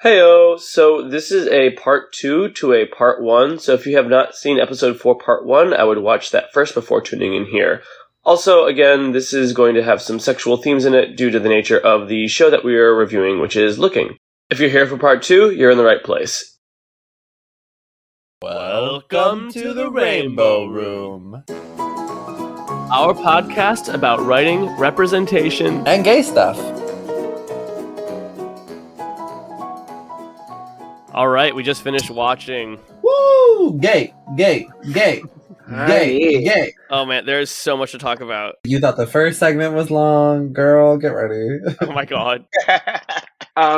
Heyo, so this is a part 2 to a part 1, so if you have not seen episode 4 part 1, I would watch that first before tuning in here. Also, again, this is going to have some sexual themes in it due to the nature of the show that we are reviewing, which is Looking. If you're here for part 2, you're in the right place. Welcome to the Rainbow Room. Our podcast about writing, representation, and gay stuff. All right, we just finished watching. Woo! Gay. Oh man, there's so much to talk about. You thought the first segment was long? Girl, get ready. Oh my god.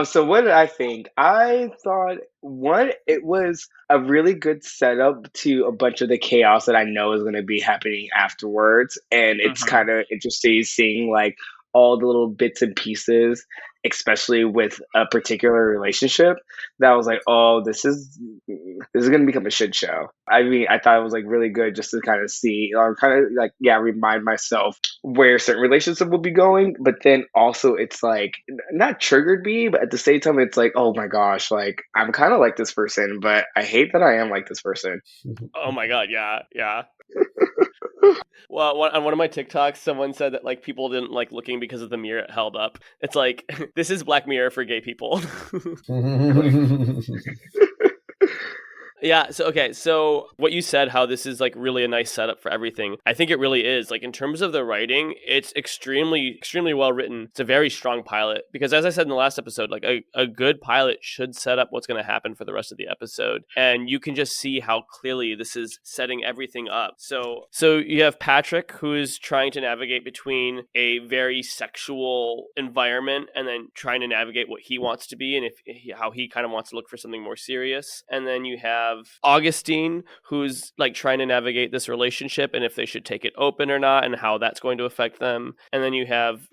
So what did I think? I thought, one, it was a really good setup to a bunch of the chaos that I know is going to be happening afterwards. And it's kind of interesting seeing like all the little bits and pieces, especially with a particular relationship that I was like, oh, this is going to become a shit show. I mean, I thought it was like really good just to kind of see, or kind of like, remind myself where certain relationship will be going. But then also it's like not triggered me, but at the same time, it's like, oh my gosh, like I'm kind of like this person, but I hate that I am like this person. Oh my god, yeah. Well, on one of my TikToks, someone said that like people didn't like Looking because of the mirror it held up. It's like, this is Black Mirror for gay people. Yeah, so what you said, how this is like really a nice setup for everything. I think it really is. Like in terms of the writing, it's extremely well written. It's a very strong pilot because as I said in the last episode, like a good pilot should set up what's going to happen for the rest of the episode. And you can just see how clearly this is setting everything up. So you have Patrick, who is trying to navigate between a very sexual environment and then trying to navigate what he wants to be and how he kind of wants to look for something more serious. And then you have Augustine, who's like trying to navigate this relationship and if they should take it open or not and how that's going to affect them. And then you have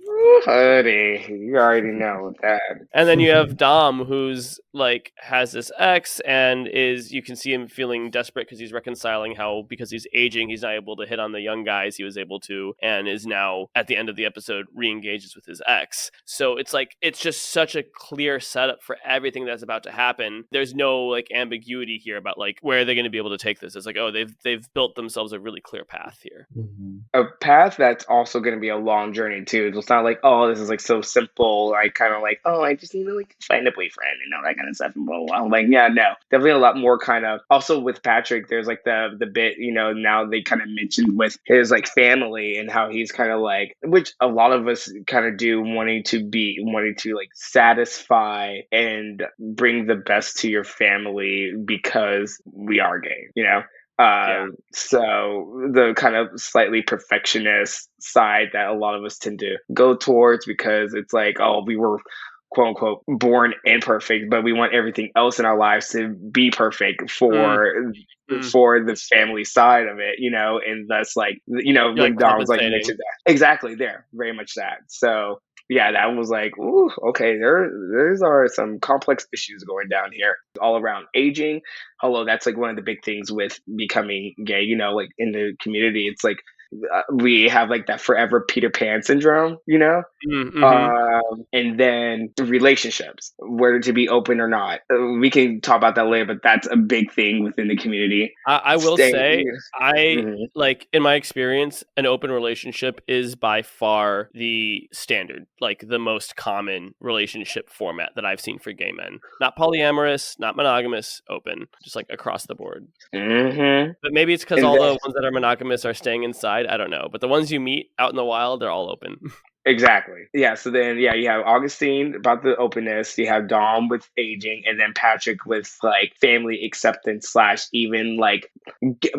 Honey, you already know that. And then you have Dom, who's like has this ex and you can see him feeling desperate because he's reconciling how because he's aging, he's not able to hit on the young guys he was able to, and is now at the end of the episode re-engages with his ex. So it's like it's just such a clear setup for everything that's about to happen. There's no like ambiguity here about like where are they going to be able to take this. It's like, oh, they've built themselves a really clear path here. A path that's also going to be a long journey too. It's not like, oh, this is like so simple. I kind of like, oh, I just need to like find a boyfriend and all that kind of stuff and blah, blah, blah. I'm like, yeah, no, definitely a lot more kind of. Also with Patrick, there's like the bit, now they kind of mentioned with his like family and how he's kind of like, which a lot of us kind of do, wanting to like satisfy and bring the best to your family because we are gay, So the kind of slightly perfectionist side that a lot of us tend to go towards because it's like, oh, we were quote unquote born imperfect, but we want everything else in our lives to be perfect for the family side of it, and that's like, when Dom was like mentioned that. Exactly, there, very much that. So yeah, that was like, ooh, okay, there's are some complex issues going down here all around aging. Although that's like one of the big things with becoming gay, like in the community, it's like we have like that forever Peter Pan syndrome, and then relationships, whether to be open or not. We can talk about that later, but that's a big thing within the community. I will say, like in my experience, an open relationship is by far the standard, like the most common relationship format that I've seen for gay men. Not polyamorous, not monogamous, open, just like across the board. But maybe it's because all the ones that are monogamous are staying inside. I don't know. But the ones you meet out in the wild, they're all open. Exactly. Yeah. So then, you have Augustine about the openness. You have Dom with aging, and then Patrick with like family acceptance / even like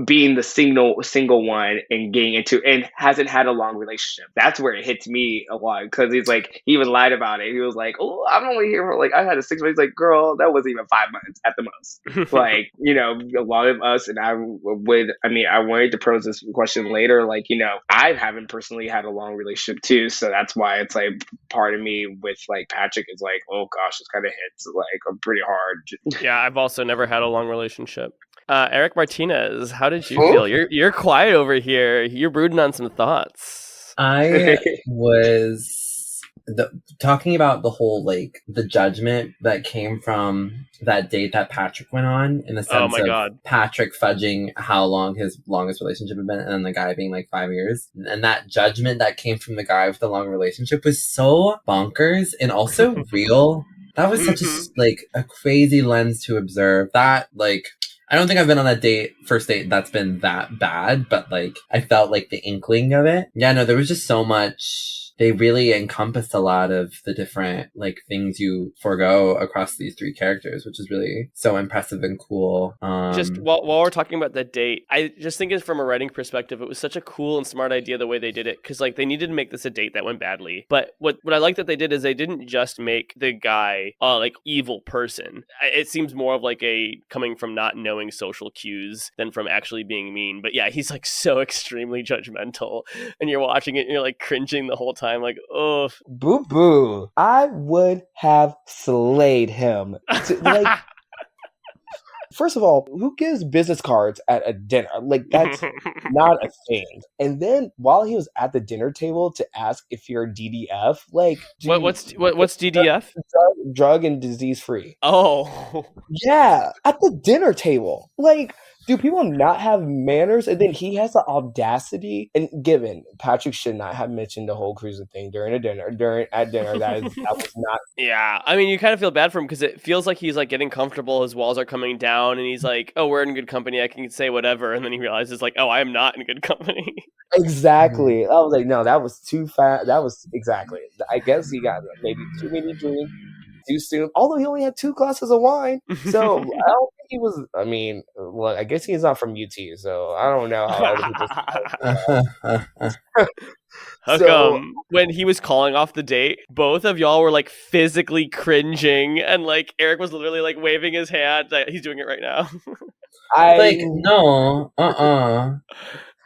being the single one and getting into and hasn't had a long relationship. That's where it hits me a lot because he's like he even lied about it. He was like, "Oh, I'm only here for like I had a 6 months." Like, girl, that wasn't even 5 months at the most. Like, a lot of us, and I wanted to pose this question later. Like, I haven't personally had a long relationship too, so that's why it's like part of me with like Patrick is like, oh gosh, this kind of hits like pretty hard. Yeah, I've also never had a long relationship. Eric Martinez, how did you feel? You're quiet over here. You're brooding on some thoughts. I was talking about the whole like the judgment that came from that date that Patrick went on, in the sense my of God. Patrick fudging how long his longest relationship had been, and then the guy being like 5 years, and that judgment that came from the guy with the long relationship was so bonkers and also real. That was such a like a crazy lens to observe. That like I don't think I've been on a first date that's been that bad, but like I felt like the inkling of it. Yeah, no, there was just so much. They really encompassed a lot of the different like things you forego across these three characters, which is really so impressive and cool. Just while we're talking about the date, I just think it's from a writing perspective, it was such a cool and smart idea the way they did it, because like they needed to make this a date that went badly. But what I like that they did is they didn't just make the guy like evil person. It seems more of like a coming from not knowing social cues than from actually being mean. But yeah, he's like so extremely judgmental, and you're watching it and you're like cringing the whole time, like, oh, boo boo. I would have slayed him. Like, first of all, who gives business cards at a dinner? Like, that's not a thing. And then while he was at the dinner table to ask if you're DDF, like, what's DDF? Drug and disease free. Oh, yeah, at the dinner table. Like, do people not have manners? And then he has the audacity. And given Patrick should not have mentioned the whole cruising thing during dinner. That was not. Yeah, I mean, you kind of feel bad for him because it feels like he's like getting comfortable. His walls are coming down, and he's like, "Oh, we're in good company. I can say whatever." And then he realizes, like, "Oh, I am not in good company." Exactly. I was like, no, that was too fast. That was exactly. I guess he got maybe too many drinks too soon. Although he only had 2 glasses of wine, so I don't think he was. I mean, well, I guess he's not from UT, so I don't know how other people. How come when he was calling off the date, both of y'all were like physically cringing, and like Eric was literally like waving his hand. He's doing it right now. No,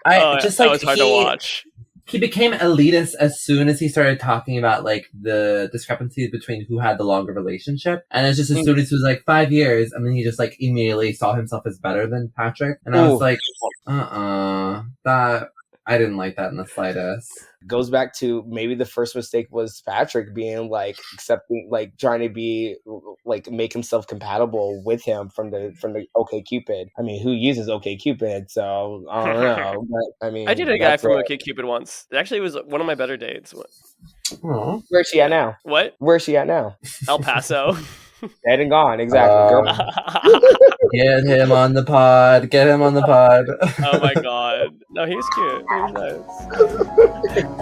I just like that was hard to watch. He became elitist as soon as he started talking about like the discrepancies between who had the longer relationship, and it's just as soon as he was like 5 years, I mean, he just like immediately saw himself as better than Patrick, and I was like, that I didn't like that in the slightest. Goes back to maybe the first mistake was Patrick being like accepting, like trying to be like make himself compatible with him from the OkCupid. I mean, who uses OkCupid? So I don't know. But I mean, I dated a guy from OkCupid once. Actually, it was one of my better dates. Aww. Where's she at now? What? Where's she at now? El Paso. Dead and gone, exactly. Get him on the pod. Get him on the pod. Oh my god. No, he was cute. He was nice.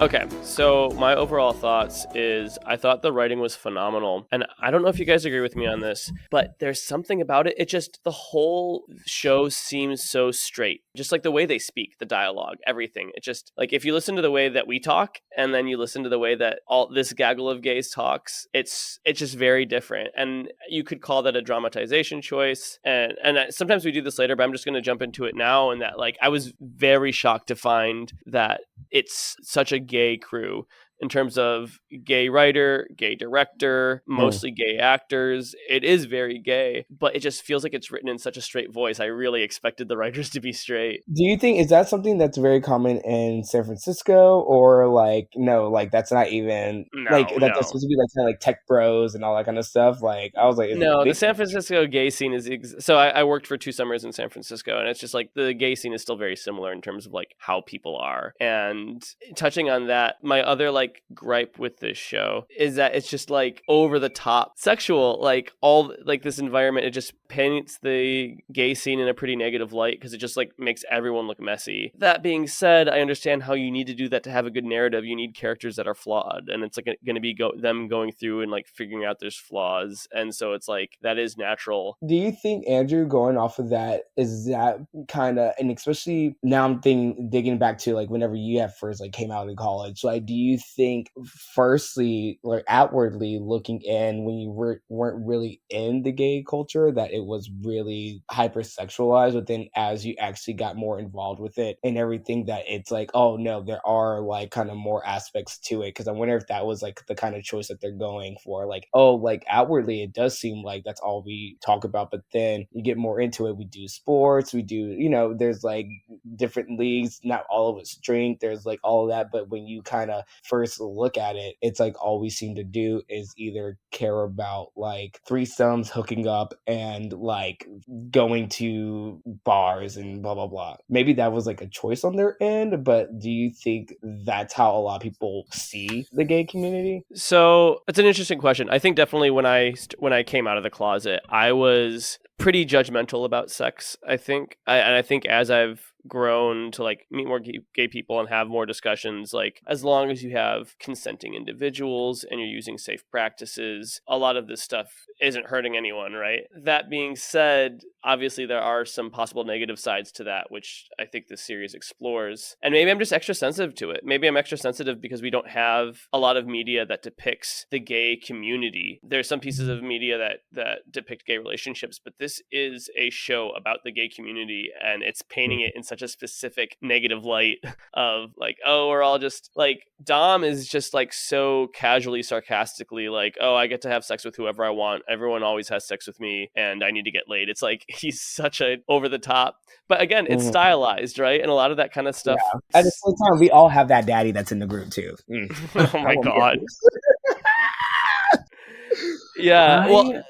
Okay, so my overall thoughts is I thought the writing was phenomenal. And I don't know if you guys agree with me on this, but there's something about it. It just, the whole show seems so straight. Just like the way they speak, the dialogue, everything. It just, like, if you listen to the way that we talk, and then you listen to the way that all this gaggle of gays talks, it's just very different. And you could call that a dramatization choice. And sometimes we do this later, but I'm just going to jump into it now. And that, like, I was very shocked to find that it's such a gay crew in terms of gay writer, gay director, mostly gay actors. It is very gay, but it just feels like it's written in such a straight voice. I really expected the writers to be straight. Do you think, is that something that's very common in San Francisco, or like, no, like that's not even that's supposed to be like kind of like tech bros and all that kind of stuff? Like, I was like, no, the San Francisco gay scene is so I worked for 2 summers in San Francisco, and it's just like the gay scene is still very similar in terms of like how people are. And touching on that, my other like gripe with this show is that it's just like over the top sexual, like all like this environment, it just paints the gay scene in a pretty negative light because it just like makes everyone look messy. That being said, I understand how you need to do that to have a good narrative. You need characters that are flawed, and it's like going to be them going through and like figuring out there's flaws, and so it's like that is natural. Do you think, Andrew, going off of that, is that kind of, and especially now I'm digging back to like whenever you had first like came out in college, like do you think think, firstly, like outwardly looking in, when you weren't really in the gay culture, that it was really hypersexualized, but then as you actually got more involved with it and everything, that it's like, oh no, there are like kind of more aspects to it. Because I wonder if that was like the kind of choice that they're going for. Like, oh, like outwardly it does seem like that's all we talk about, but then you get more into it. We do sports, we do, there's like different leagues, not all of us drink, there's like all of that, but when you kind of first look at it, it's like all we seem to do is either care about like threesomes, hooking up, and like going to bars and blah blah blah. Maybe that was like a choice on their end, but do you think that's how a lot of people see the gay community? So it's an interesting question. I think definitely when I came out of the closet, I was pretty judgmental about sex. And I think as I've grown to like meet more gay people and have more discussions, like as long as you have consenting individuals and you're using safe practices, a lot of this stuff isn't hurting anyone, right? That being said, obviously there are some possible negative sides to that, which I think this series explores. And maybe I'm just extra sensitive to it. Maybe I'm extra sensitive because we don't have a lot of media that depicts the gay community. There's some pieces of media that depict gay relationships, but this is a show about the gay community, and it's painting it in such a specific negative light of like, oh, we're all just like, Dom is just like so casually, sarcastically like, oh, I get to have sex with whoever I want. Everyone always has sex with me and I need to get laid. It's like he's such a over the top, but again, it's stylized, right? And a lot of that kind of stuff. Yeah. At the same time, we all have that daddy that's in the group too. Oh my god. Yeah. Well,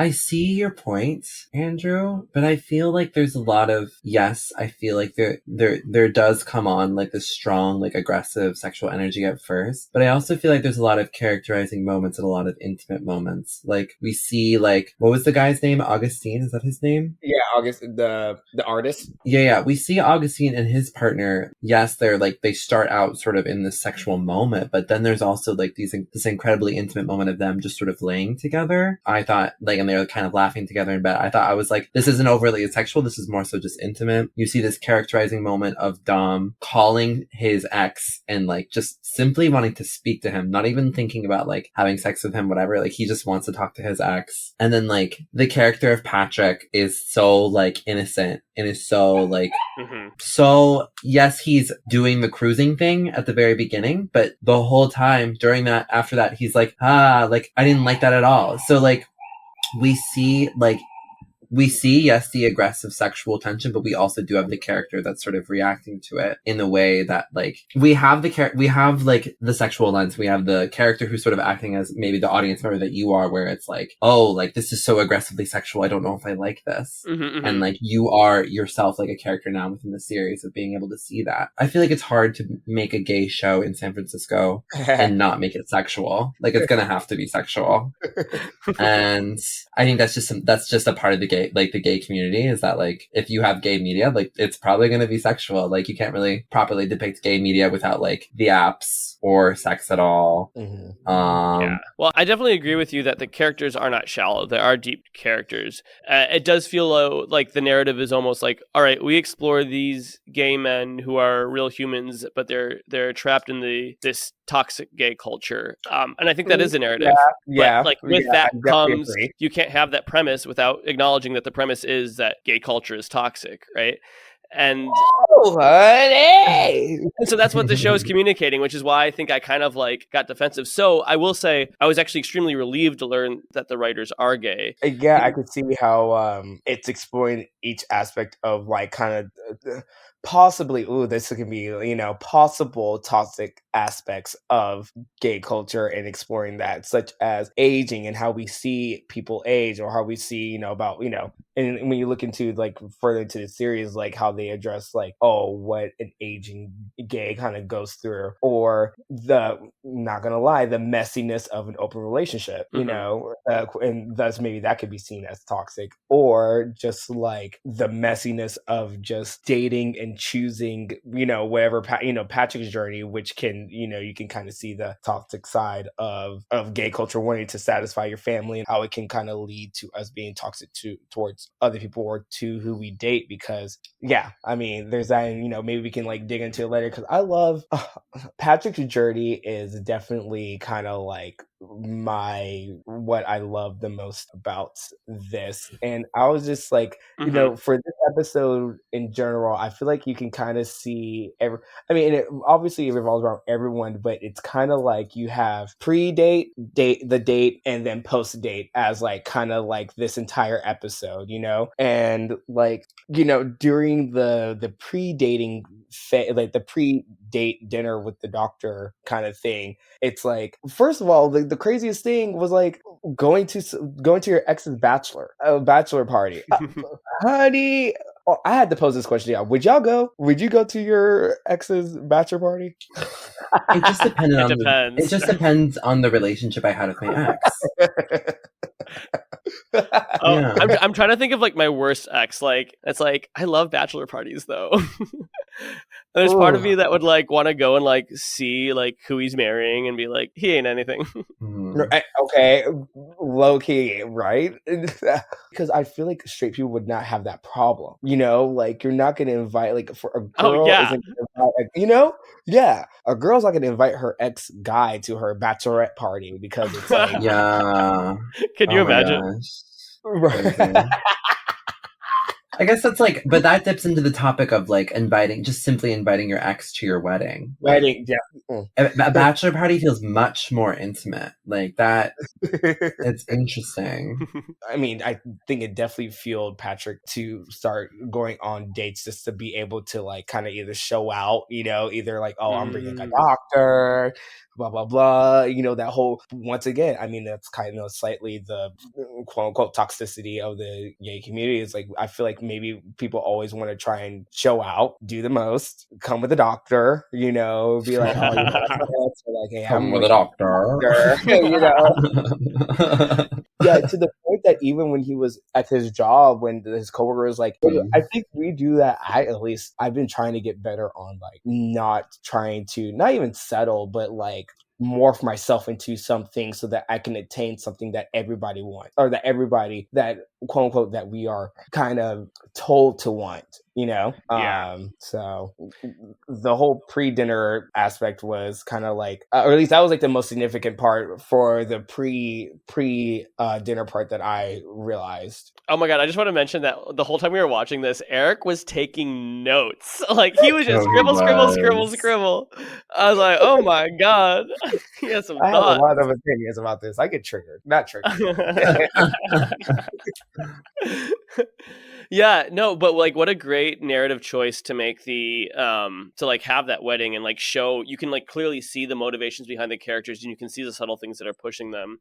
I see your point, Andrew, but I feel like there's a lot of, yes, I feel like there does come on like this strong, like aggressive sexual energy at first, but I also feel like there's a lot of characterizing moments and a lot of intimate moments. Like we see like, what was the guy's name? Augustine, is that his name? Yeah, August, the artist. Yeah. We see Augustine and his partner. Yes, they're like, they start out sort of in this sexual moment, but then there's also like this incredibly intimate moment of them just sort of laying together. I thought like, and they're kind of laughing together in bed. I was like, this isn't overly sexual. This is more so just intimate. You see this characterizing moment of Dom calling his ex and like just simply wanting to speak to him, not even thinking about like having sex with him, whatever. Like he just wants to talk to his ex. And then like the character of Patrick is so like innocent and is so like, so yes, he's doing the cruising thing at the very beginning, but the whole time during that, after that, he's like, like I didn't like that at all. So like, we see, yes, the aggressive sexual tension, but we also do have the character that's sort of reacting to it in the way that, like, we have like the sexual lens. We have the character who's sort of acting as maybe the audience member that you are, where it's like, oh, like, this is so aggressively sexual. I don't know if I like this. And like, you are yourself like a character now within the series of being able to see that. I feel like it's hard to make a gay show in San Francisco and not make it sexual. Like, it's gonna have to be sexual. And I think that's just a part of the gay community, is that like, if you have gay media, like it's probably going to be sexual. Like you can't really properly depict gay media without like the apps or sex at all. Yeah. Well, I definitely agree with you that the characters are not shallow. They are deep characters. It does feel like the narrative is almost like, all right, we explore these gay men who are real humans, but they're trapped in this toxic gay culture. And I think that is a narrative. Yeah. But like with that comes, you can't have that premise without acknowledging that the premise is that gay culture is toxic, right? And honey. And so that's what the show is communicating, which is why I think I kind of like got defensive. So I will say I was actually extremely relieved to learn that the writers are gay. Yeah, I could see how it's exploring each aspect of like kind of possibly, this can be, possible toxic aspects of gay culture, and exploring that, such as aging and how we see people age, or how we see, about, and when you look into like further into the series, like how they address like, what an aging gay kind of goes through, or not gonna lie, the messiness of an open relationship, and thus maybe that could be seen as toxic, or just like the messiness of just dating and choosing, whatever, Patrick's journey, which can, you can kind of see the toxic side of gay culture, wanting to satisfy your family, and how it can kind of lead to us being toxic towards other people, or to who we date, because yeah, I mean, there's that, and, maybe we can like dig into it later because I love Patrick's journey is definitely kind of like what I love the most about this. And I was just like, for this episode in general, I feel like you can kind of see obviously it revolves around everyone, but it's kind of like you have pre-date, the date, and then post-date as like kind of like this entire episode, and like, during the pre-dating like the pre-date dinner with the doctor kind of thing, it's like, first of all, the craziest thing was like going to your ex's bachelor party. Honey, I had to pose this question. Yeah, would y'all go? Would you go to your ex's bachelor party? It just depended It on depends. it just depends on the relationship I had with my ex. Yeah. I'm trying to think of like my worst ex. Like, it's like, I love bachelor parties though. There's part of me that would like want to go and like see like who he's marrying and be like, he ain't anything. Okay, low key, right? Because I feel like straight people would not have that problem. Like, you're not going to invite, like, for a girl isn't gonna invite, yeah, a girl's not going to invite her ex guy to her bachelorette party because it's like, yeah. Can you imagine? I guess that's like, but that dips into the topic of like simply inviting your ex to your wedding. Wedding, yeah. A bachelor party feels much more intimate. Like that, it's interesting. I mean, I think it definitely fueled Patrick to start going on dates just to be able to like kind of either show out, either like, oh, I'm bringing a doctor, blah, blah, blah. That whole, once again, I mean, that's kind of slightly the quote unquote toxicity of the gay community. It's like, I feel like maybe people always want to try and show out, do the most, come with a doctor, be like, oh, like, hey, come with a doctor. Yeah, to the point that even when he was at his job, when his coworker was like, I think we do that. I've been trying to get better on like not trying to, not even settle, but like morph myself into something so that I can attain something that everybody wants, or that everybody that quote unquote that we are kind of told to want, so the whole pre-dinner aspect was kind of like, or at least that was like the most significant part for the pre dinner part that I realized. Oh my god, I just want to mention that the whole time we were watching this, Eric was taking notes. Like, he was just scribble. I was like, oh my god. He has some I thoughts. have a lot of opinions about this. I get triggered. Not triggered. Yeah, no, but like, what a great narrative choice to make the to like have that wedding and like show, you can like clearly see the motivations behind the characters and you can see the subtle things that are pushing them.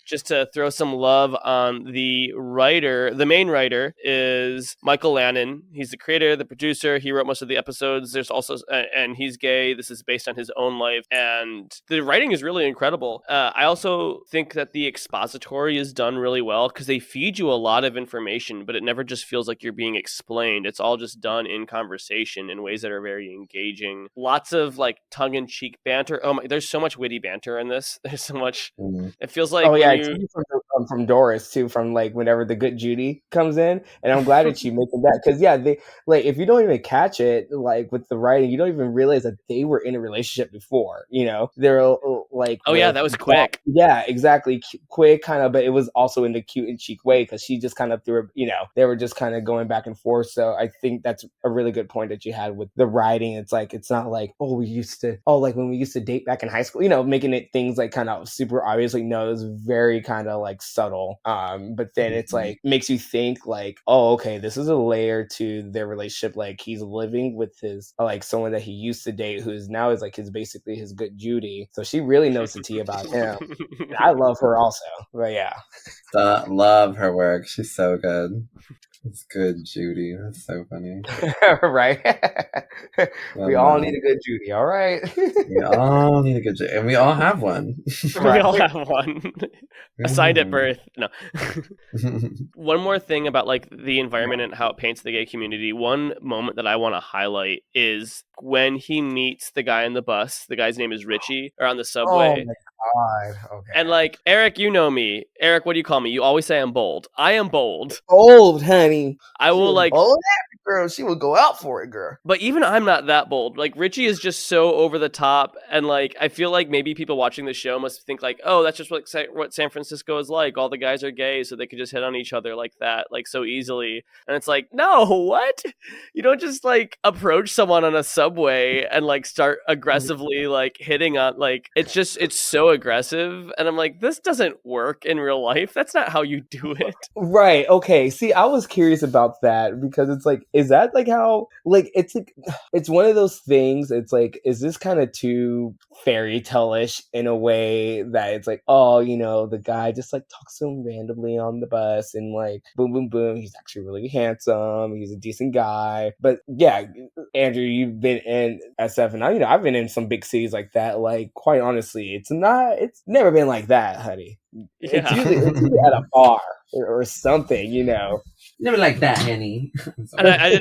Just to throw some love on the writer, the main writer is Michael Lannon. He's the creator, the producer. He wrote most of the episodes. There's also and he's gay. This is based on his own life, and the writing is really incredible. I also think that the expository is done really well because they feed you a lot of information, but it never just feels like you're being explained. It's all just done in conversation in ways that are very engaging. Lots of like tongue-in-cheek banter. Oh my, there's so much witty banter in this. There's so much. It feels like from Doris too, from like whenever the good Judy comes in, and I'm glad that she mentioned that because they like, if you don't even catch it like with the writing, you don't even realize that they were in a relationship before. They're like, oh yeah, that was quick. Yeah, exactly, quick kind of, but it was also in the cute and cheek way because she just kind of threw, they were just kind of going back and forth. So I think that's a really good point that you had with the writing. It's like, it's not like, like when we used to date back in high school, making it things like kind of super obviously. No, it was very kind of like subtle. But then it's like makes you think like, oh, okay, this is a layer to their relationship. Like, he's living with his like someone that he used to date, who's now is like basically his good Judy. So she really knows the tea about him. I love her also, but yeah, love her work. She's so good. It's good, Judy. That's so funny. Right? We all need a good Judy, all right? We all need a good Judy. And we all have one. We all have one. Assigned at birth. No. One more thing about like the environment and how it paints the gay community. One moment that I want to highlight is when he meets the guy in the bus. The guy's name is Richie, or on the subway. Oh my God. Okay. And like, Eric, you know me. Eric, what do you call me? You always say I'm bold. I am bold. Bold, honey. I will like. Bold? girl, she would go out for it, girl. But even I'm not that bold. Like, Richie is just so over the top, and like I feel like maybe people watching the show must think like, oh, that's just what San Francisco is like. All the guys are gay, so they could just hit on each other like that, like so easily. And it's like, no, what? You don't just like approach someone on a subway and like start aggressively like hitting on, like it's so aggressive, and I'm like, this doesn't work in real life. That's not how you do it. Right. Okay. See, I was curious about that because it's like, is that like how, like, it's one of those things. It's like, is this kind of too fairy tale-ish in a way that it's like, oh, you know, the guy just like talks to him randomly on the bus and like, boom, boom, boom. He's actually really handsome. He's a decent guy. But yeah, Andrew, you've been in SF, and I've been in some big cities like that. Like, quite honestly, it's never been like that, honey. Yeah. It's usually at a bar or something, you know. Never like that, Henny. And I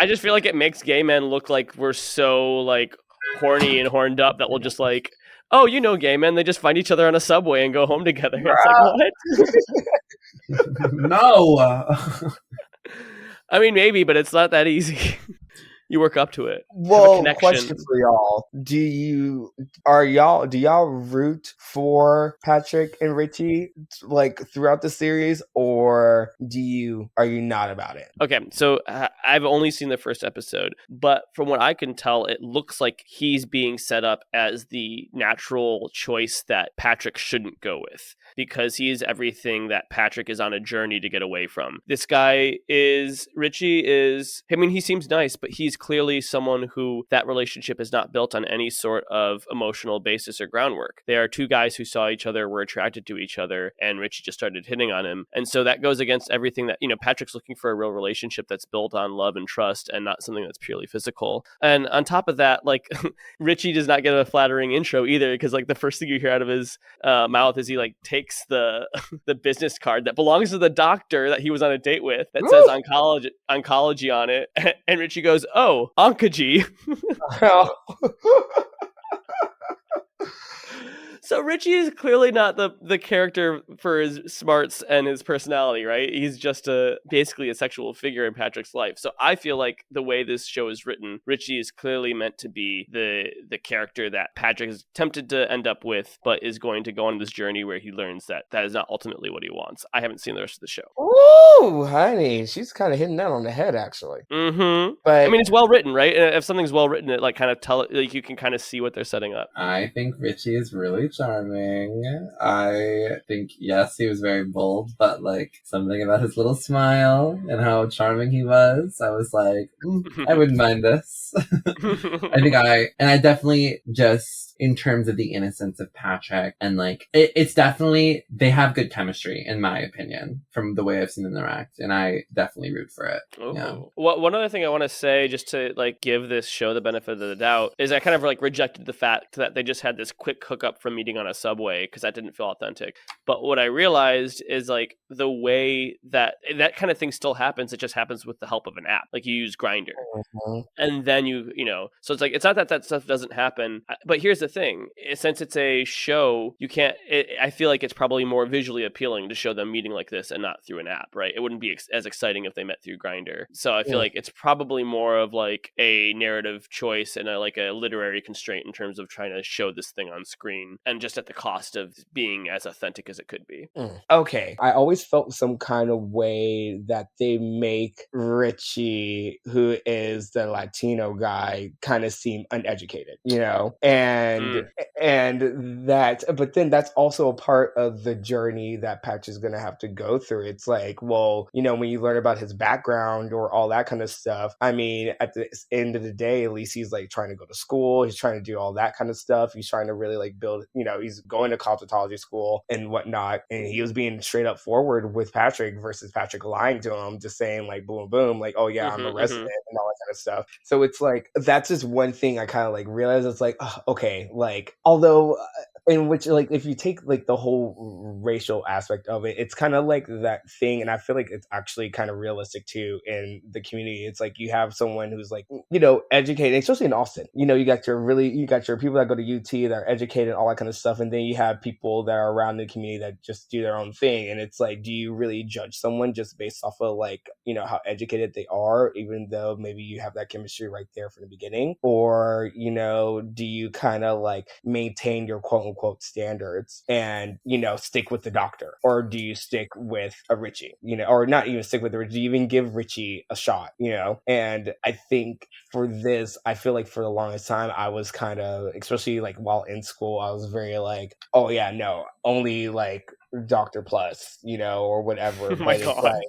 just feel like it makes gay men look like we're so like horny and horned up that we'll just like, oh, you know, gay men, they just find each other on a subway and go home together. It's like, what? No. I mean, maybe, but it's not that easy. You work up to it. Well, question for y'all: do y'all root for Patrick and Richie like throughout the series, or are you not about it? Okay, so I've only seen the first episode, but from what I can tell, it looks like he's being set up as the natural choice that Patrick shouldn't go with, because he is everything that Patrick is on a journey to get away from. Richie is, I mean, he seems nice, but he's clearly someone who that relationship is not built on any sort of emotional basis or groundwork. They are two guys who saw each other, were attracted to each other, and Richie just started hitting on him. And so that goes against everything that, you know, Patrick's looking for a real relationship that's built on love and trust and not something that's purely physical. And on top of that, like, Richie does not get a flattering intro either, because like the first thing you hear out of his mouth is he like takes the business card that belongs to the doctor that he was on a date with that says oncology on it, and Richie goes, oh, oncology. So Richie is clearly not the character for his smarts and his personality, right? He's just basically a sexual figure in Patrick's life. So I feel like the way this show is written, Richie is clearly meant to be the character that Patrick is tempted to end up with, but is going to go on this journey where he learns that is not ultimately what he wants. I haven't seen the rest of the show. Ooh, honey, she's kind of hitting that on the head, actually. Mm-hmm. But I mean, it's well written, right? And if something's well written, it like kind of you can kind of see what they're setting up. I think Richie is really charming. I think, yes, he was very bold, but like something about his little smile and how charming he was, I was like, I wouldn't mind this. I definitely just, in terms of the innocence of Patrick, and like, it's definitely, they have good chemistry, in my opinion, from the way I've seen them interact, and I definitely root for it. Yeah. Well, one other thing I want to say, just to like give this show the benefit of the doubt, is I kind of like rejected the fact that they just had this quick hookup from meeting on a subway, because that didn't feel authentic. But what I realized is like the way that kind of thing still happens, it just happens with the help of an app. Like you use Grindr, and then you know, so it's like, it's not that stuff doesn't happen. But here's the thing, since it's a show, you can't, I feel like it's probably more visually appealing to show them meeting like this and not through an app, right? It wouldn't be as exciting if they met through Grindr. So I feel like it's probably more of like a narrative choice and like a literary constraint in terms of trying to show this thing on screen, and just at the cost of being as authentic as it could be. Okay. I always felt some kind of way that they make Richie, who is the Latino guy, kind of seem uneducated, you know? And that, but then that's also a part of the journey that Patch is going to have to go through. It's like, well, you know, when you learn about his background or all that kind of stuff, I mean, at the end of the day, at least he's like trying to go to school. He's trying to do all that kind of stuff. He's trying to really like build, you know, he's going to cosmetology school and whatnot. And he was being straight up forward with Patrick versus Patrick lying to him, just saying like, boom, boom, like, oh yeah, I'm a resident and all that kind of stuff. So it's like, that's just one thing I kind of like realized. It's like, okay, like, although in which, like, if you take like the whole racial aspect of it, it's kind of like that thing, and I feel like it's actually kind of realistic too in the community. It's like you have someone who's like, educated, especially in Austin. You got your people that go to UT that are educated, all that kind of stuff, and then you have people that are around the community that just do their own thing. And it's like, do you really judge someone just based off of like, how educated they are, even though maybe you have that chemistry right there from the beginning? Or, do you kind of like maintain your quote unquote standards and, stick with the doctor? Or do you stick with a Richie, or not even stick with the Richie, do you even give Richie a shot, And I think for this, I feel like for the longest time, I was kind of, especially like while in school, I was very like, oh yeah, no, only like Doctor Plus, or whatever. Oh my God.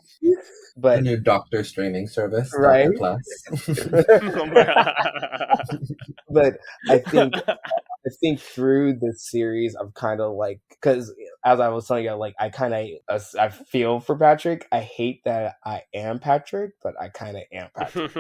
The new doctor streaming service, right? Doctor Plus. But I think through this series, I've kind of like, because as I was telling you, like I feel for Patrick. I hate that I am Patrick, but I kind of am Patrick,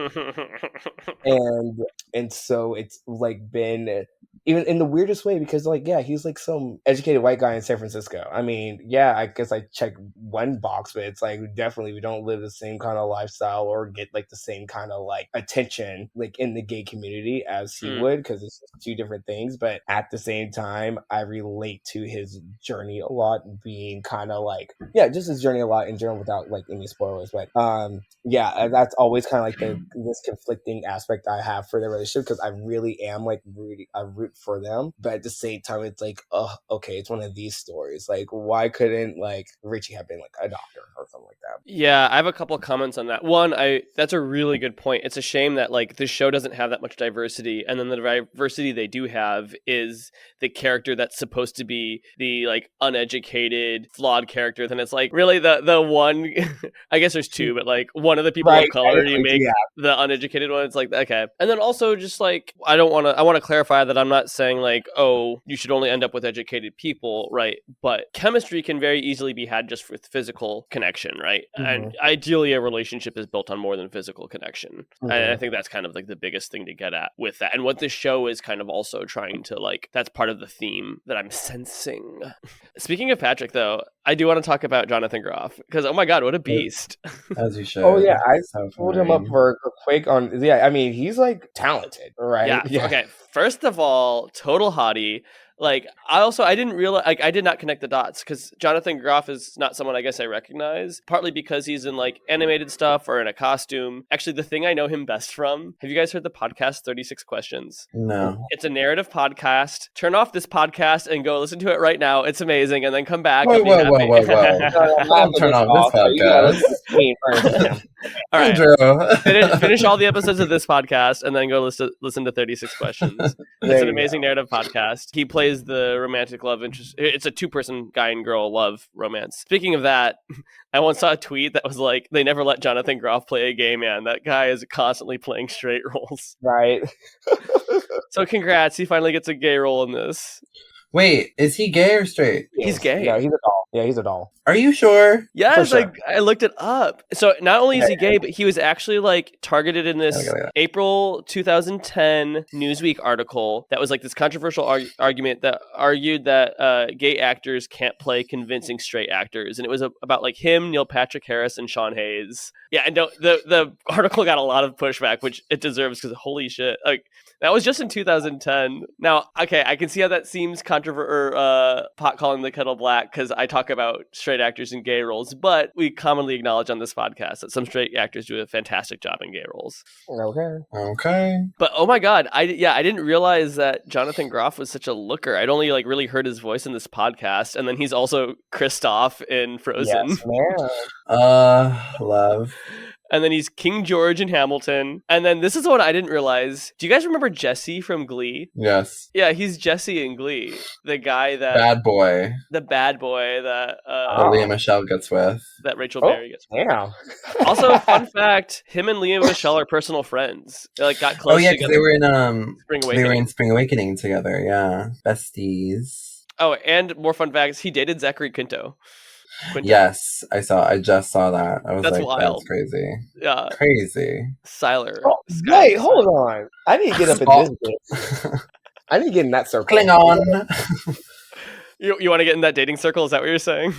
and so it's like been even in the weirdest way, because like, yeah, he's like some educated white guy in San Francisco. I mean, yeah, I guess I check one box, but it's like definitely we don't live the same kind of lifestyle or get like the same kind of like attention like in the gay community as he would, because it's just two different things. But at the same time, I relate to his journey a lot, being kind of like, yeah, just his journey a lot in general without like any spoilers. But yeah, that's always kind of like this conflicting aspect I have for the relationship, because I really am like I root for them, but at the same time it's like, oh, okay, it's one of these stories. Like, why couldn't like Richie have been like a doctor or something like that? Yeah, I have a couple of comments on that. One, that's a really good point. It's a shame that like this show doesn't have that much diversity, and then the diversity they do have is the character that's supposed to be the like uneducated, flawed character. Then it's like really the one. I guess there's two, but like one of the people of color you make the uneducated one. It's like, okay, and then also just like I want to clarify that I'm not saying like, oh, you should only end up with educated people, right? But chemistry can very easily be had just with physical connection, right? And ideally a relationship is built on more than physical connection. And I think that's kind of like the biggest thing to get at with that. And what this show is kind of also trying to like, that's part of the theme that I'm sensing. Speaking of Patrick though, I do want to talk about Jonathan Groff, because oh my God, what a beast. As you should. Oh yeah, I pulled him up for a quick on, yeah, I mean, he's like talented, right? Yeah. Okay, first of all, total hottie. Like, I didn't realize, like, I did not connect the dots, because Jonathan Groff is not someone I guess I recognize, partly because he's in, like, animated stuff or in a costume. Actually, the thing I know him best from, have you guys heard the podcast 36 Questions? No. It's a narrative podcast. Turn off this podcast and go listen to it right now. It's amazing. And then come back. Whoa. Don't turn off this podcast. All right. Andrew. Finish all the episodes of this podcast and then go listen to 36 Questions. It's an amazing narrative podcast. He plays the romantic love interest. It's a two-person guy and girl love romance. Speaking of that, I once saw a tweet that was like, they never let Jonathan Groff play a gay man. That guy is constantly playing straight roles. Right. So congrats, he finally gets a gay role in this. Wait, is he gay or straight? He's gay. Yeah, he's a doll. Yeah, he's a doll. Are you sure? Yes, sure. I looked it up. So not only is he gay, but he was actually like targeted in this April 2010 Newsweek article that was like this controversial argument that argued that gay actors can't play convincing straight actors, and it was about like him, Neil Patrick Harris, and Sean Hayes. Yeah, and the article got a lot of pushback, which it deserves, because holy shit, like that was just in 2010. Now, okay, I can see how that seems pot calling the kettle black, because I talk about straight actors in gay roles, but we commonly acknowledge on this podcast that some straight actors do a fantastic job in gay roles. Okay. But oh my God, I didn't realize that Jonathan Groff was such a looker. I'd only like really heard his voice in this podcast, and then he's also Kristoff in Frozen. Yes, man. Love. And then he's King George in Hamilton. And then this is what I didn't realize. Do you guys remember Jesse from Glee? Yes. Yeah, he's Jesse in Glee. The guy that... The bad boy that... Lea Michele gets with. That Rachel Berry gets with. Yeah. Also, fun fact, him and Lea Michele are personal friends. They like got close together. Oh yeah, because they were in Spring Awakening. They were in Spring Awakening together, yeah. Besties. Oh, and more fun facts, he dated Zachary Quinto. Yes, I just saw that. I was That's like, wild. That's crazy. Yeah. Crazy. Siler. Oh, wait, hold on. I didn't get up in this bit. I didn't get in that circle. Klingon. You want to get in that dating circle? Is that what you're saying?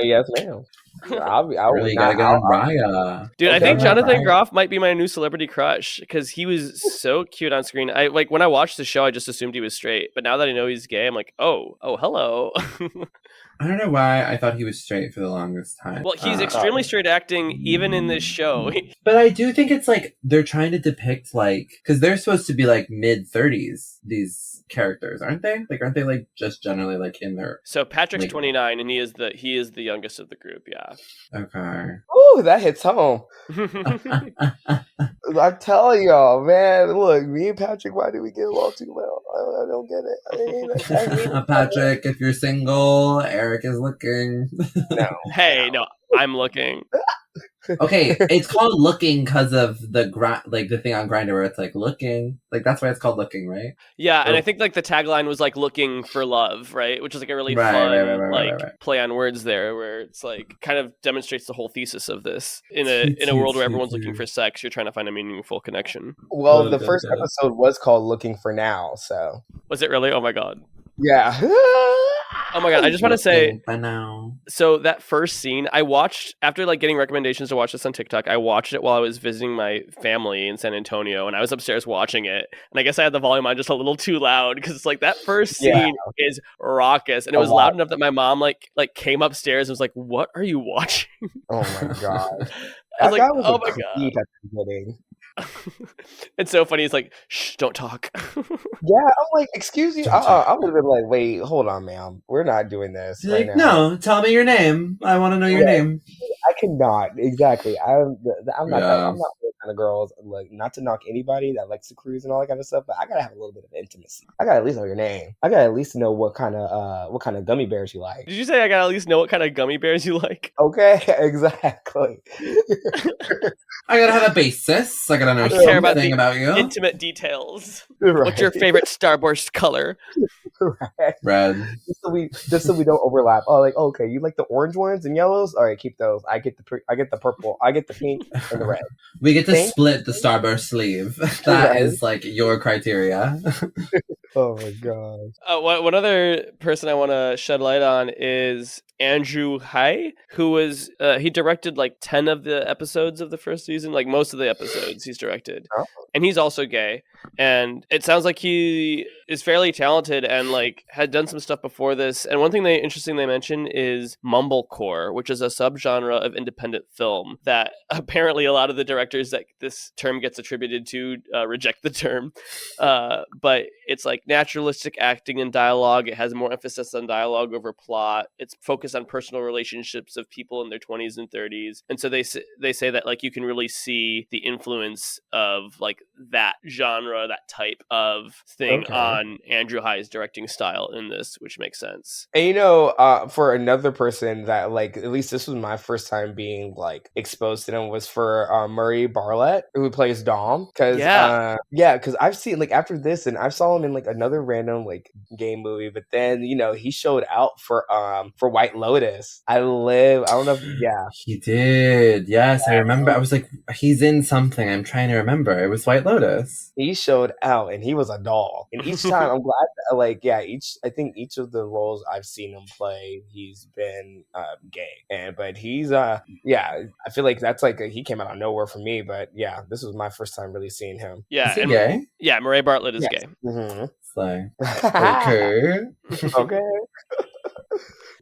Yes, ma'am. I Really would gotta not. get on Raya. Dude, I Okay. think Get on Jonathan Raya. Groff might be my new celebrity crush because he was so cute on screen. I like when I watched the show, I just assumed he was straight, but now that I know he's gay, I'm like, oh, hello. I don't know why I thought he was straight for the longest time. Well, he's extremely straight acting even in this show. But I do think it's like they're trying to depict like because they're supposed to be like mid-30s. These characters, aren't they? Like, aren't they like just generally like in their? So Patrick's Like- 29, and he is the youngest of the group. Yeah. Okay. Ooh, that hits home. I'm telling y'all, man. Look, me and Patrick, why do we get along too well? I don't get it. I mean, Patrick, if you're single, Eric is looking. no. Hey, no, I'm looking. Okay, it's called looking because of the like the thing on Grindr where it's like looking, like that's why it's called looking, right? Yeah, and I think like the tagline was like "looking for love," right? Which is like a really fun Right. play on words there, where it's like kind of demonstrates the whole thesis of this in a world where everyone's looking for sex. You're trying to find a meaningful connection. Well, the first episode was called "Looking for Now," so Was it really? Oh my god. yeah. Oh my god, I just want to say, by now. so that first scene, I watched, after like getting recommendations to watch this on TikTok, I watched it while I was visiting my family in San Antonio, and I was upstairs watching it, and I guess I had the volume on just a little too loud, because it's like, that first scene is raucous, and it was loud enough that my mom like came upstairs and was like, what are you watching? Oh my god. I was like, was oh a my creep god. at the beginning. It's so funny. He's like, shh, don't talk. Yeah, I'm like, excuse you. I would have been like, wait, hold on, ma'am. We're not doing this She's right like, now. no, tell me your name. I want to know your name. I cannot. Exactly. I'm not. Yeah. I'm not those kind of girls. Like, not to knock anybody that likes to cruise and all that kind of stuff, but I gotta have a little bit of intimacy. I gotta at least know your name. I gotta at least know what kind of gummy bears you like. Did you say I gotta at least know what kind of gummy bears you like? Okay, exactly. I gotta have a basis. I gotta know I care about something about you. Intimate details. Right. What's your favorite Starburst color? Right. Red. Just so we don't overlap. Oh, like, okay, you like the orange ones and yellows? All right, keep those. I get the purple. I get the pink and the red. We get to Thank- split the Starburst sleeve. That Right. is like your criteria. Oh my god. One other person I want to shed light on is Andrew Hai, who was he directed like 10 of the episodes of the first season, like most of the episodes he's directed. Oh. And he's also gay, and it sounds like he is fairly talented and like had done some stuff before this. And one thing interesting they mention is mumblecore, which is a subgenre of independent film that apparently a lot of the directors that this term gets attributed to reject the term, but it's like naturalistic acting and dialogue. It has more emphasis on dialogue over plot. It's focused on personal relationships of people in their 20s and 30s, and so they say that like you can really see the influence of like that genre, that type of thing on Andrew Hai's directing style in this, which makes sense. And you know, for another person that like, at least this was my first time being like exposed to them, was for Murray Bartlett, who plays Dom. Because because I've seen like after this, and I saw him in like another random like gay movie, but then you know he showed out for White Lotus. I don't know. He did. Yes, I remember. I was like, he's in something. I'm trying to remember. It was White Lotus. He showed out, and he was a doll. And each time, I'm glad that, like, I think each of the roles I've seen him play, he's been gay. But he's I feel like that's like he came out of nowhere for me. But yeah, this was my first time really seeing him. Yeah, Is he gay? Yeah, Murray Bartlett is gay. Mm-hmm. Like, okay. Okay.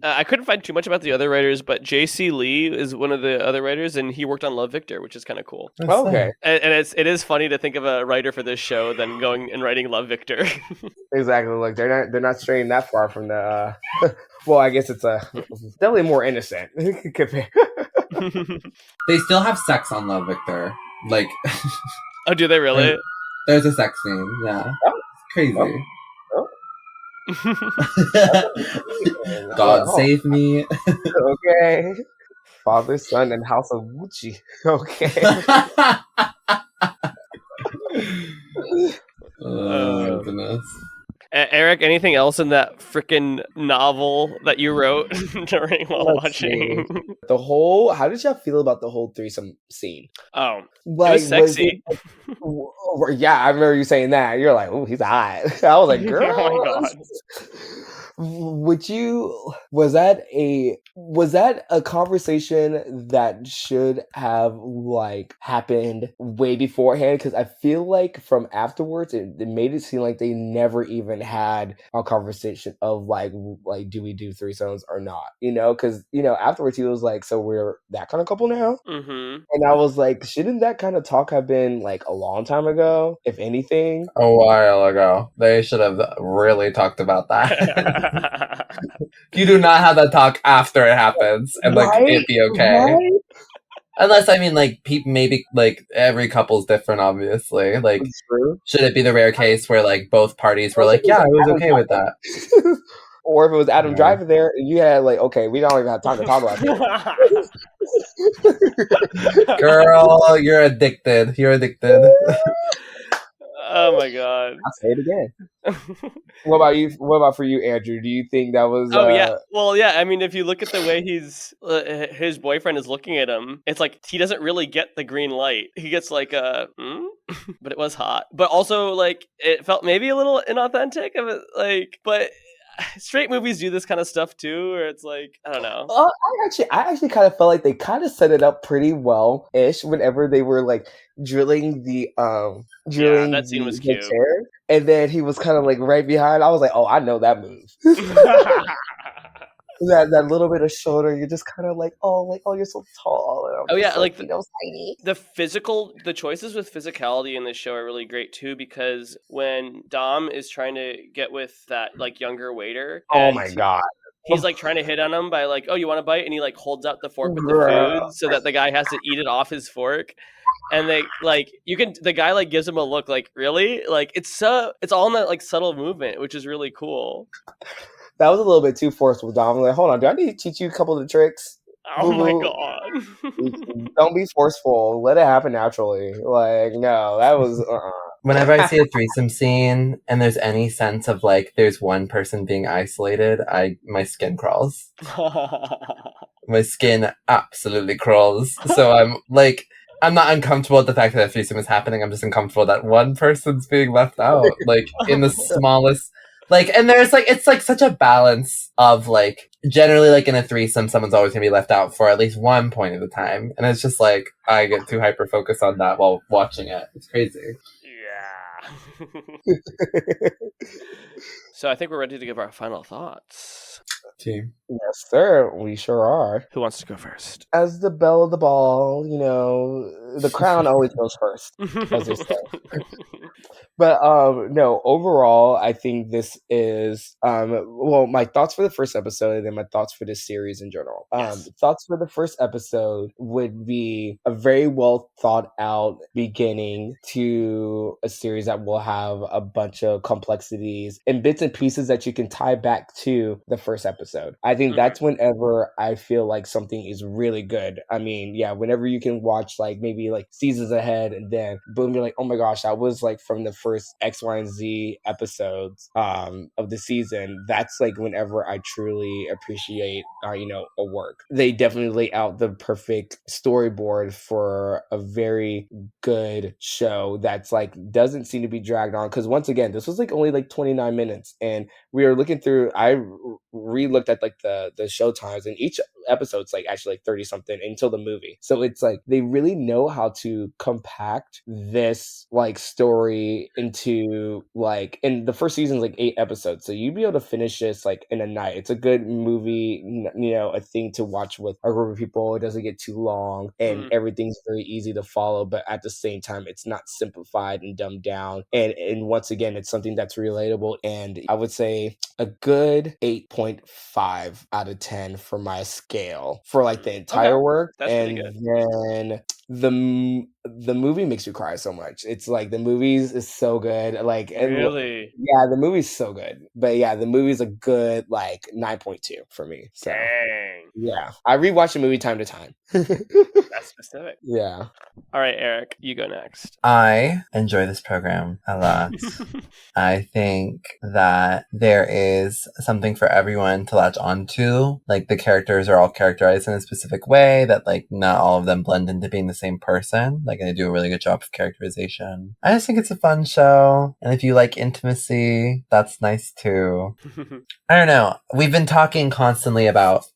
I couldn't find too much about the other writers, but J.C. Lee is one of the other writers, and he worked on Love, Victor, which is kind of cool. Okay. And it is funny to think of a writer for this show than going and writing Love, Victor. Exactly. Like they're not straying that far from the. Well, I guess it's definitely more innocent. They still have sex on Love, Victor. Like, Oh, do they really? there's a sex scene. Yeah, it's crazy. God save me. Okay. Father, Son, and House of Gucci. Okay. Oh, goodness. Eric, anything else in that freaking novel that you wrote during while watching? How did y'all feel about the whole threesome scene? Oh, Like, it was sexy. Yeah, I remember you saying that. You're like, oh, he's hot. I was like, girl. Oh my god. was that a conversation that should have like happened way beforehand? Because I feel like from afterwards it made it seem like they never even had a conversation of like do we do threesomes or not, because afterwards he was like, so we're that kind of couple now. Mm-hmm. And I was like, shouldn't that kind of talk have been like a long time ago, if anything? A while ago. They should have really talked about that. You do not have that talk after it happens and like Right? it be okay. Right? Unless I mean like maybe like every couple's different, obviously. Like It's true. should it be the rare case where like both parties were Or if like, it yeah, I was Adam okay with that. Driver. Or if it was Adam Yeah. Driver there, you had like, okay, we don't even have time to talk about this. Girl, you're addicted. You're addicted. Oh my god. I'll say it again. What about you? What about for you, Andrew? Do you think that was? Oh yeah. Well, yeah. I mean, if you look at the way his boyfriend is looking at him, it's like he doesn't really get the green light. He gets like but it was hot. But also like it felt maybe a little inauthentic of it. Like, but straight movies do this kind of stuff too, where it's like I don't know. I actually kind of felt like they kind of set it up pretty well ish whenever they were like drilling the that scene was the cute. chair, and then he was kind of like right behind. I was like, oh, I know that move. that little bit of shoulder, you're just kind of like, oh, you're so tall. And I'm just like tiny. The choices with physicality in this show are really great too, because when Dom is trying to get with that like younger waiter, oh my god, he's like trying to hit on him by like, oh, you want a bite? And he like holds out the fork with Girl. the food so that the guy has to eat it off his fork. And they like the guy like gives him a look like, really? Like it's all in that like subtle movement, which is really cool. That was a little bit too forceful, Dom. I'm like, hold on, do I need to teach you a couple of the tricks? Oh my god. Don't be forceful. Let it happen naturally. Like, no, that was Whenever I see a threesome scene and there's any sense of like there's one person being isolated, my skin crawls. My skin absolutely crawls. So I'm not uncomfortable with the fact that a threesome is happening. I'm just uncomfortable that one person's being left out, like in the smallest. Like, and there's like, it's like such a balance of like, generally like in a threesome, someone's always gonna be left out for at least one point at a time. And it's just like, I get too hyper focused on that while watching it. It's crazy. Yeah. So I think we're ready to give our final thoughts. Team. Yes, sir. We sure are. Who wants to go first? As the belle of the ball, the crown always goes first, as they say. But no, overall, I think this is my thoughts for the first episode and then my thoughts for this series in general. Yes. Thoughts for the first episode would be a very well thought out beginning to a series that will have a bunch of complexities and bits and pieces that you can tie back to the first episode. I think that's whenever I feel like something is really good. I mean, yeah, whenever you can watch like maybe like seasons ahead and then boom, you're like, oh my gosh, that was like from the first X, Y, and Z episodes of the season. That's like whenever I truly appreciate a work. They definitely lay out the perfect storyboard for a very good show that's like doesn't seem to be dragged on, because once again, this was like only like 29 minutes and we were looking through, I re-looked at like the show times, and each episode's like actually like 30 something until the movie. So it's like they really know how to compact this like story into like, in the first season's like 8 episodes, so you'd be able to finish this like in a night. It's a good movie, a thing to watch with a group of people. It doesn't get too long and everything's very easy to follow, but at the same time it's not simplified and dumbed down, and once again it's something that's relatable. And I would say a good 8.5 out of 10 for my scale for like the entire work. That's and good. Then the movie makes you cry so much. It's like the movies is so good. Like, and really, yeah, the movie's so good. But yeah, the movie's a good like 9.2 for me. So dang. Yeah, I rewatch the movie time to time. That's specific. Yeah. All right, Eric, you go next. I enjoy this program a lot. I think that there is something for everyone to latch onto. Like, the characters are all characterized in a specific way that, like, not all of them blend into being the same person. Like, they do a really good job of characterization. I just think it's a fun show. And if you like intimacy, that's nice too. I don't know. We've been talking constantly about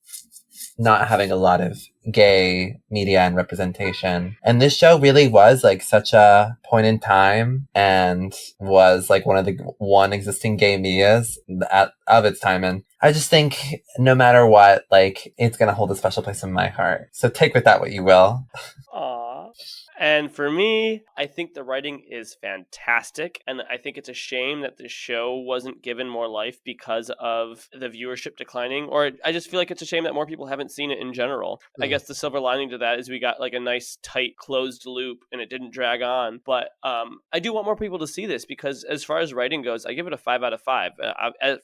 not having a lot of gay media and representation. And this show really was like such a point in time and was like one of the one existing gay medias of its time. And I just think no matter what, like, it's going to hold a special place in my heart. So take with that what you will. Aw. And for me, I think the writing is fantastic. And I think it's a shame that the show wasn't given more life because of the viewership declining. Or I just feel like it's a shame that more people haven't seen it in general. I guess the silver lining to that is we got like a nice, tight, closed loop and it didn't drag on. But I do want more people to see this because as far as writing goes, I give it a 5 out of 5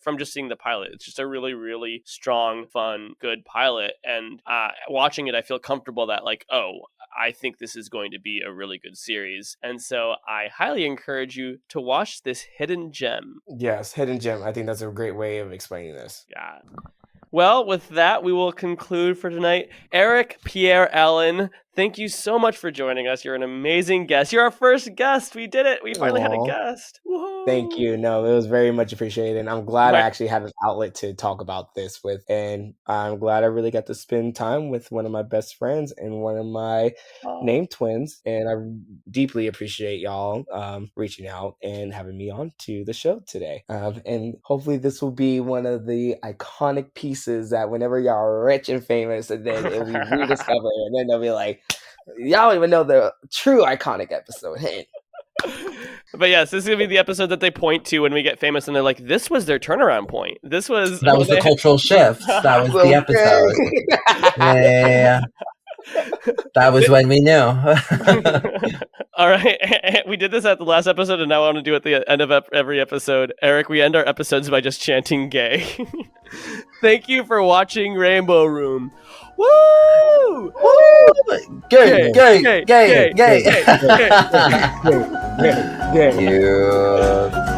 from just seeing the pilot. It's just a really, really strong, fun, good pilot. And watching it, I feel comfortable that like, oh, I think this is going to be a really good series. And so I highly encourage you to watch this hidden gem. Yes, hidden gem. I think that's a great way of explaining this. Yeah. Well, with that, we will conclude for tonight. Eric, Pierre, Allen, thank you so much for joining us. You're an amazing guest. You're our first guest. We did it. We finally had a guest. Woo-hoo. Thank you. No, it was very much appreciated. And I'm glad I actually had an outlet to talk about this with. And I'm glad I really got to spend time with one of my best friends and one of my named twins. And I deeply appreciate y'all reaching out and having me on to the show today. And hopefully this will be one of the iconic pieces that whenever y'all are rich and famous, and then it'll be rediscovered. And then they'll be like, y'all don't even know the true iconic episode. Hey. But yes, this is going to be the episode that they point to when we get famous and they're like, this was their turnaround point. That was the cultural shift. That was the episode. Yeah. That was when we knew. All right. We did this at the last episode and now I want to do it at the end of every episode. Eric, we end our episodes by just chanting gay. Thank you for watching Rainbow Room. Woo! Woo! Gay, gay, gay, gay, gay. You.